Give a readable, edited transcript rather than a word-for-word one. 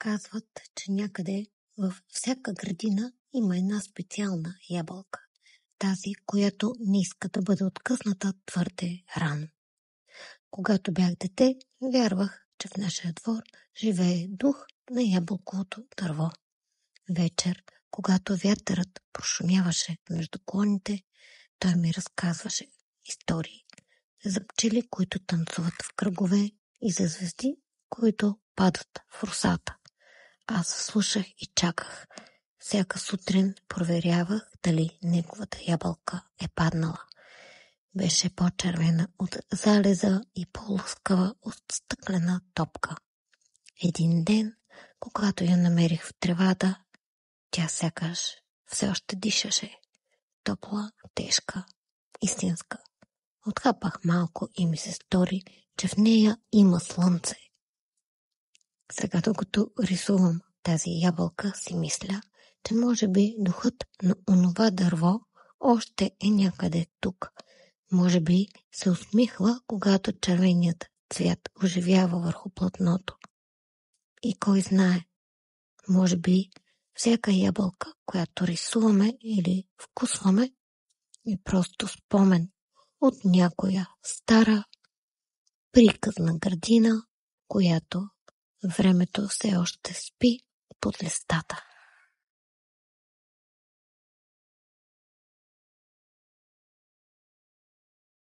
Казват, че някъде във всяка градина има една специална ябълка. Тази, която не иска да бъде откъсната твърде рано. Когато бях дете, вярвах, че в нашия двор живее дух на ябълковото дърво. Вечер, когато вятърът прошумяваше между клоните, той ми разказваше истории за пчели, които танцуват в кръгове, и за звезди, които падат в росата. Аз слушах и чаках. Всяка сутрин проверявах дали неговата ябълка е паднала. Беше по-червена от залеза и по-лъскава от стъклена топка. Един ден, когато я намерих в тревата, тя сякаш все още дишаше. Топла, тежка, истинска. Отхапах малко и ми се стори, че в нея има слънце. Сега, докато рисувам тази ябълка, си мисля, че може би духът на онова дърво още е някъде тук. Може би се усмихва, когато червеният цвят оживява върху платното. И кой знае, може би всяка ябълка, която рисуваме или вкусваме, е просто спомен от някоя стара приказна градина, която времето все още спи под листата.